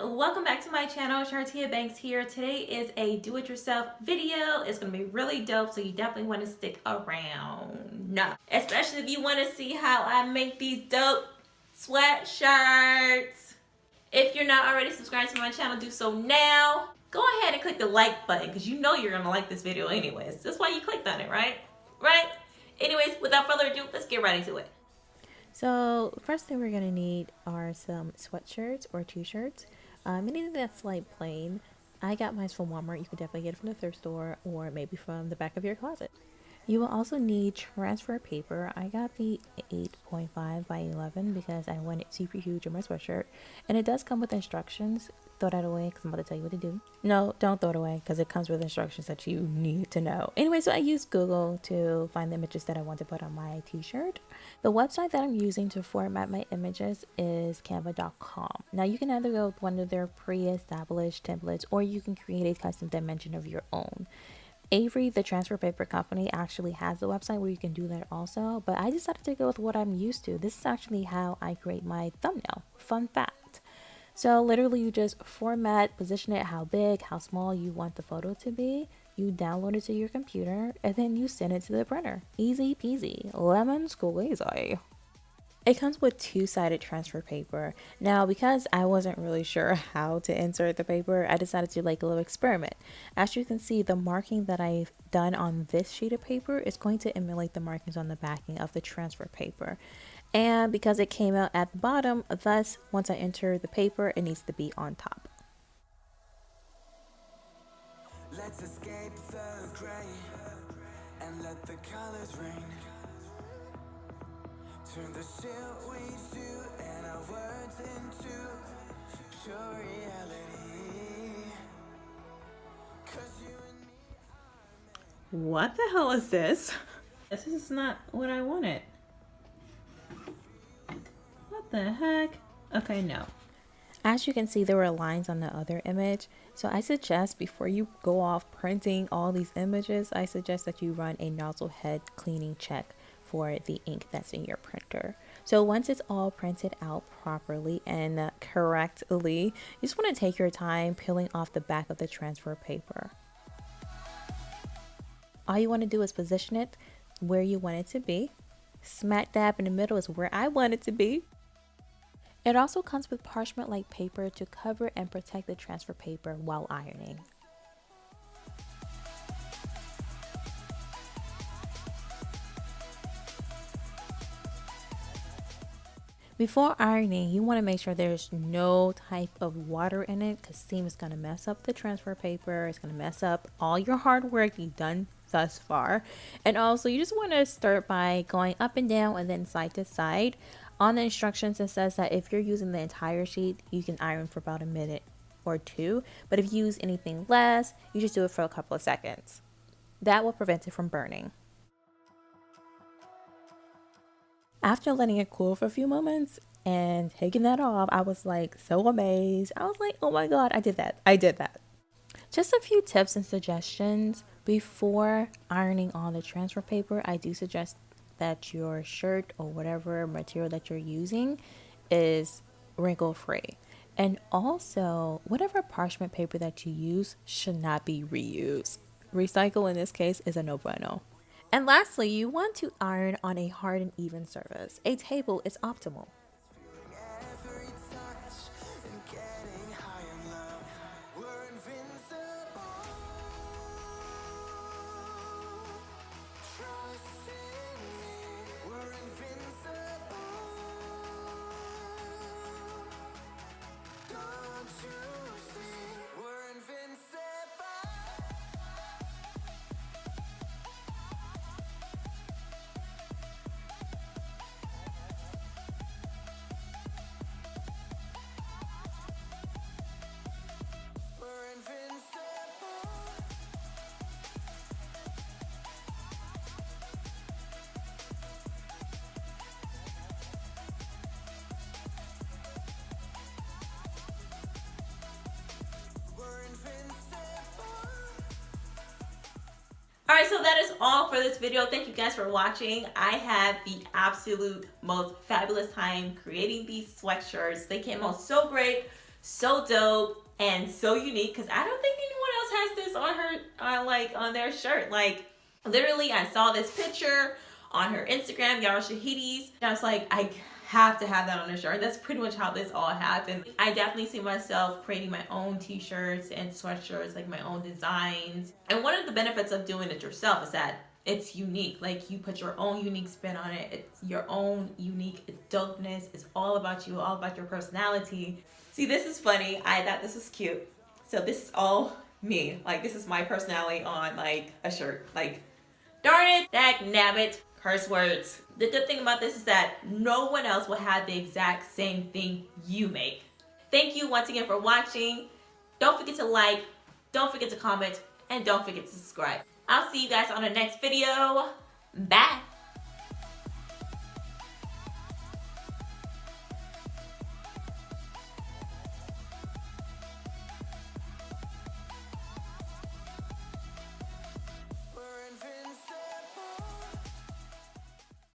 welcome back to my channel. Sharatia Banks here. Today is a do-it-yourself video. It's going to be really dope, so you definitely want to stick around. Especially if you want to see how I make these dope sweatshirts. If you're not already subscribed to my channel, do so now. Go ahead and click the like button because you know you're going to like this video anyways. That's why you clicked on it, right? Anyways, without further ado, let's get right into it. So first thing we're gonna need are some sweatshirts or t-shirts. Anything that's like plain. I got mine from Walmart. You could definitely get it from the thrift store or maybe from the back of your closet. You will also need transfer paper. I got the 8.5 by 11 because I want it super huge on my sweatshirt, and it does come with instructions. Throw that away because I'm about to tell you what to do. No, don't throw it away because it comes with instructions that you need to know. Anyway, so I used Google to find the images that I want to put on my t-shirt. The website that I'm using to format my images is canva.com. Now you can either go with one of their pre-established templates or you can create a custom dimension of your own. Avery, the transfer paper company, actually has a website where you can do that also, but I decided to go with what I'm used to. This is actually how I create my thumbnail. Fun fact. So literally you just format, position it how big, how small you want the photo to be. You download it to your computer and then you send it to the printer. Easy peasy, lemon squeezy. It comes with two-sided transfer paper. Now, because I wasn't really sure how to insert the paper, I decided to like a little experiment. As you can see, the marking that I've done on this sheet of paper is going to emulate the markings on the backing of the transfer paper. And because it came out at the bottom, thus, once I enter the paper, it needs to be on top. Let's escape the gray and let the colors rain. Turn the shit we do and our words into pure reality. What the hell is this? This is not what I wanted. What the heck? Okay, no. As you can see, there were lines on the other image. So I suggest before you go off printing all these images, I suggest that you run a nozzle head cleaning check for the ink that's in your printer. So once it's all printed out properly and correctly, you just want to take your time peeling off the back of the transfer paper. All you want to do is position it where you want it to be. Smack dab in the middle is where I want it to be. It also comes with parchment-like paper to cover and protect the transfer paper while ironing. Before ironing, you want to make sure there's no type of water in it because steam is going to mess up the transfer paper. It's going to mess up all your hard work you've done thus far. And also, you just want to start by going up and down and then side to side. On the instructions, it says that if you're using the entire sheet, you can iron for about a minute or two. But if you use anything less, you just do it for a couple of seconds. That will prevent it from burning. After letting it cool for a few moments and taking that off, I was like so amazed. I was like, oh my God, I did that. Just a few tips and suggestions before ironing on the transfer paper. I do suggest that your shirt or whatever material that you're using is wrinkle free. And also, whatever parchment paper that you use should not be reused. Recycle in this case is a no-bueno. And lastly, you want to iron on a hard and even surface. A table is optimal. Alright, so that is all for this video. Thank you guys for watching. I had the absolute most fabulous time creating these sweatshirts. They came out so great, So dope and so unique because I don't think anyone else has this on on their shirt. Like literally I saw this picture on her Instagram, Yara Shihidi's, and I was like, I have to have that on a shirt. That's pretty much how this all happened. I definitely see myself creating my own t-shirts and sweatshirts, like my own designs. And one of the benefits of doing it yourself is that it's unique. Like you put your own unique spin on it. It's your own unique dopeness. It's all about you, all about your personality. See, this is funny. I thought this was cute. So this is all me. Like this is my personality on like a shirt. Like darn it, dag nabbit, curse words. The good thing about this is that no one else will have the exact same thing you make. Thank you once again for watching. Don't forget to like, don't forget to comment, and don't forget to subscribe. I'll see you guys on the next video. Bye.